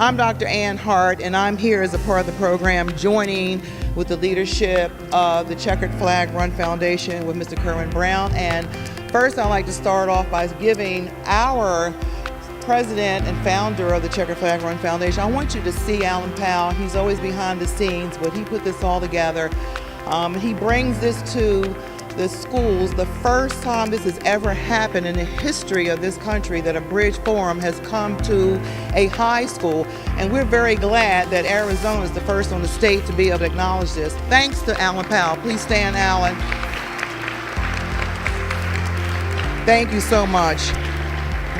I'm Dr. Ann Hart, and I'm here as a part of the program joining with the leadership of the Checkered Flag Run Foundation with Mr. Kerwin Brown. And first, I'd like to start off by giving our president and founder of the Checkered Flag Run Foundation, I want you to see Alan Powell. He's always behind the scenes, but he put this all together. He brings this to the schools. The first time this has ever happened in the history of this country that a bridge forum has come to a high school, and we're very glad that Arizona is the first on the state to be able to acknowledge this. Thanks to Alan Powell. Please stand, Alan. Thank you so much.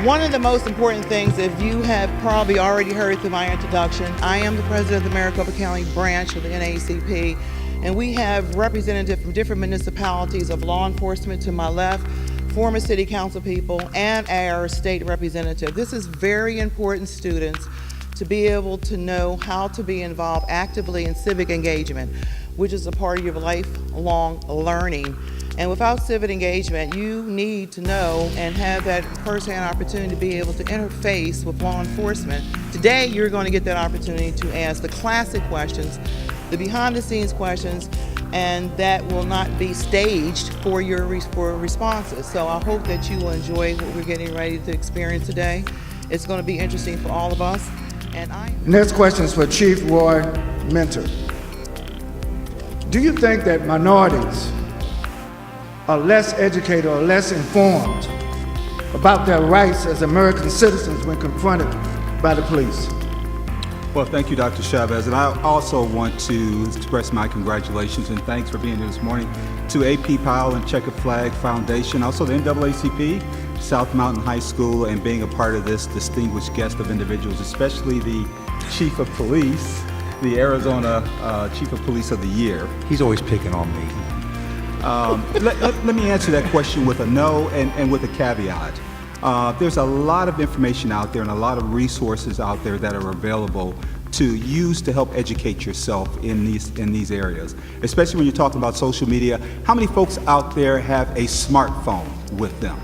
One of the most important things, if you have probably already heard through my introduction, I am the president of the Maricopa County branch of the NAACP. And we have representatives from different municipalities of law enforcement to my left, former city council people, and our state representative. This is very important, students, to be able to know how to be involved actively in civic engagement, which is a part of your lifelong learning. And without civic engagement, you need to know and have that first-hand opportunity to be able to interface with law enforcement. Today, you're going to get that opportunity to ask the classic questions, the behind-the-scenes questions, and that will not be staged for your responses. So I hope that you will enjoy what we're getting ready to experience today. It's going to be interesting for all of us. And Next question is for Chief Roy Mentor. Do you think that minorities are less educated or less informed about their rights as American citizens when confronted by the police? Well, thank you, Dr. Chavez, and I also want to express my congratulations and thanks for being here this morning to AP Powell and Checkered Flag Foundation, also the NAACP, South Mountain High School, and being a part of this distinguished guest of individuals, especially the Chief of Police, the Arizona Chief of Police of the Year. He's always picking on me. Let me answer that question with a no and with a caveat. There's a lot of information out there and a lot of resources out there that are available to use to help educate yourself in these areas, especially when you're talking about social media. How many folks out there have a smartphone with them?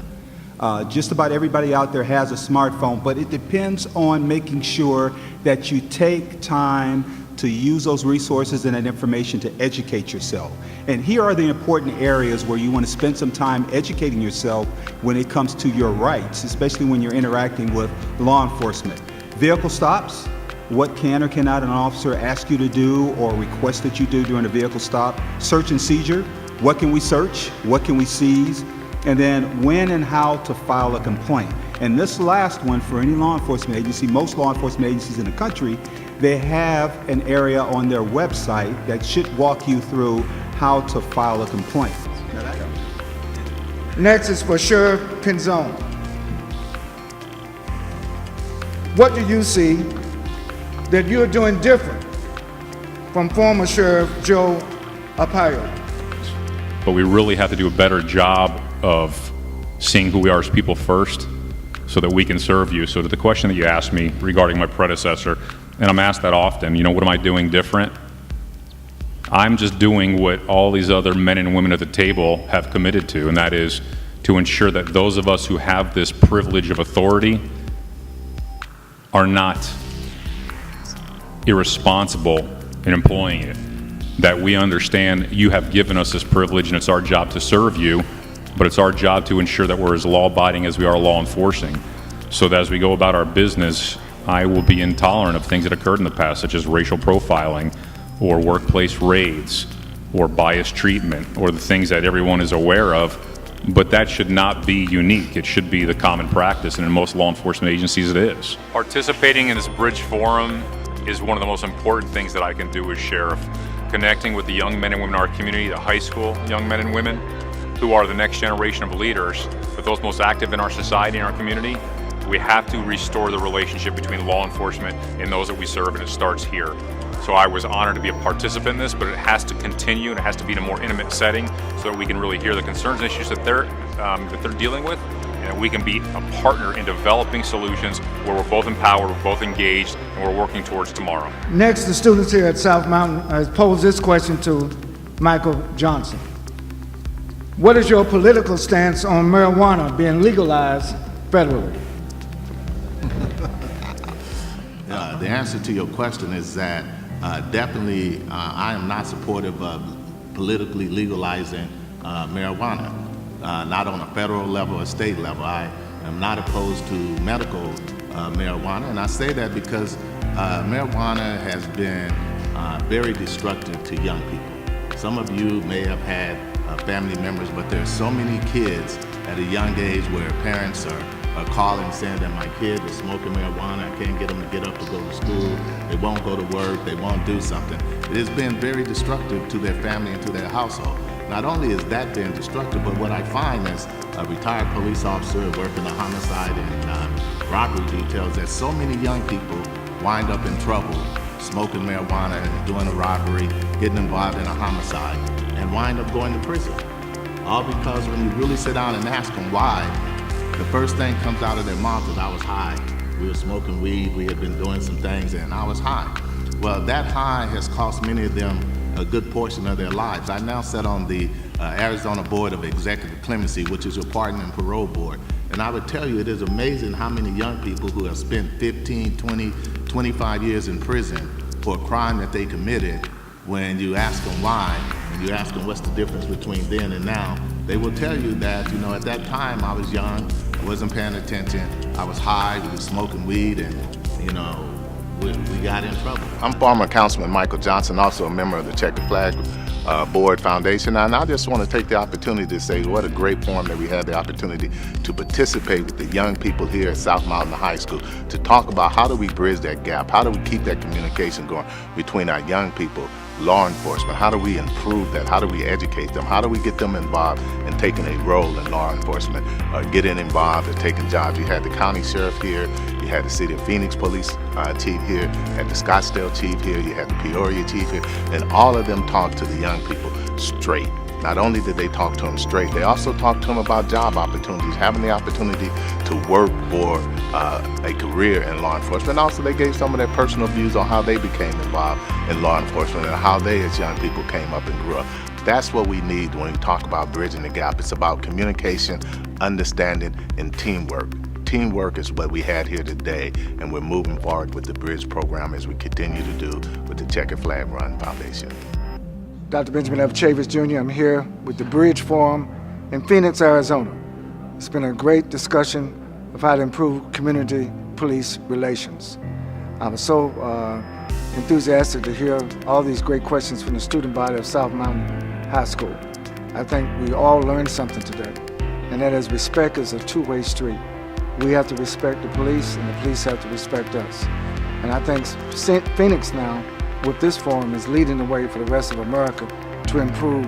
Just about everybody out there has a smartphone, but it depends on making sure that you take time to use those resources and that information to educate yourself. And here are the important areas where you want to spend some time educating yourself when it comes to your rights, especially when you're interacting with law enforcement. Vehicle stops, what can or cannot an officer ask you to do or request that you do during a vehicle stop? Search and seizure, what can we search, what can we seize? And then when and how to file a complaint. And this last one, for any law enforcement agency, most law enforcement agencies in the country, they have an area on their website that should walk you through how to file a complaint. Next is for Sheriff Pinzon. What do you see that you're doing different from former Sheriff Joe Arpaio? But we really have to do a better job of seeing who we are as people first so that we can serve you. So to the question that you asked me regarding my predecessor, and I'm asked that often, what am I doing different? I'm just doing what all these other men and women at the table have committed to, and that is to ensure that those of us who have this privilege of authority are not irresponsible in employing it. That we understand you have given us this privilege and it's our job to serve you, but it's our job to ensure that we're as law-abiding as we are law enforcing. So that as we go about our business, I will be intolerant of things that occurred in the past, such as racial profiling, or workplace raids, or biased treatment, or the things that everyone is aware of. But that should not be unique. It should be the common practice, and in most law enforcement agencies it is. Participating in this bridge forum is one of the most important things that I can do as sheriff. Connecting with the young men and women in our community, the high school young men and women, who are the next generation of leaders, but those most active in our society and our community. We have to restore the relationship between law enforcement and those that we serve, and it starts here. So I was honored to be a participant in this, but it has to continue and it has to be in a more intimate setting so that we can really hear the concerns and issues that they're dealing with, and we can be a partner in developing solutions where we're both empowered, we're both engaged, and we're working towards tomorrow. Next, the students here at South Mountain pose this question to Michael Johnson. What is your political stance on marijuana being legalized federally? The answer to your question is that definitely I am not supportive of politically legalizing marijuana, not on a federal level or state level. I am not opposed to medical marijuana, and I say that because marijuana has been very destructive to young people. Some of you may have had family members, but there's so many kids at a young age where parents are calling saying that my kid is smoking marijuana, I can't get them to get up to go to school, they won't go to work, they won't do something. It has been very destructive to their family and to their household. Not only is that being destructive, but what I find as a retired police officer working the homicide and robbery details, that so many young people wind up in trouble smoking marijuana and doing a robbery, getting involved in a homicide, and wind up going to prison. All because when you really sit down and ask them why, the first thing comes out of their mouth is, I was high. We were smoking weed, we had been doing some things, and I was high. Well, that high has cost many of them a good portion of their lives. I now sit on the Arizona Board of Executive Clemency, which is your pardon and parole board. And I would tell you, it is amazing how many young people who have spent 15, 20, 25 years in prison for a crime that they committed, when you ask them why, and you ask them what's the difference between then and now, they will tell you that, at that time I was young, I wasn't paying attention, I was high, we were smoking weed, and, we got in trouble. I'm former Councilman Michael Johnson, also a member of the Checkered Flag Board Foundation, and I just want to take the opportunity to say what a great forum that we had the opportunity to participate with the young people here at South Mountain High School to talk about how do we bridge that gap, how do we keep that communication going between our young people, law enforcement, how do we improve that, how do we educate them, how do we get them involved in taking a role in law enforcement, getting involved in taking jobs. You had the county sheriff here, you had the City of Phoenix police chief here, you had the Scottsdale chief here, you had the Peoria chief here, and all of them talked to the young people straight. Not only did they talk to them straight, they also talked to them about job opportunities, having the opportunity to work for a career in law enforcement. And also they gave some of their personal views on how they became involved in law enforcement and how they as young people came up and grew up. That's what we need when we talk about bridging the gap. It's about communication, understanding, and teamwork. Teamwork is what we had here today, and we're moving forward with the Bridge program as we continue to do with the Checkered Flag Run Foundation. Dr. Benjamin F. Chavis Jr., I'm here with the Bridge Forum in Phoenix, Arizona. It's been a great discussion of how to improve community police relations. I was so enthusiastic to hear all these great questions from the student body of South Mountain High School. I think we all learned something today, and that is respect is a two-way street. We have to respect the police, and the police have to respect us. And I think Phoenix now, with this forum, is leading the way for the rest of America to improve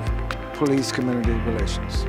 police-community relations.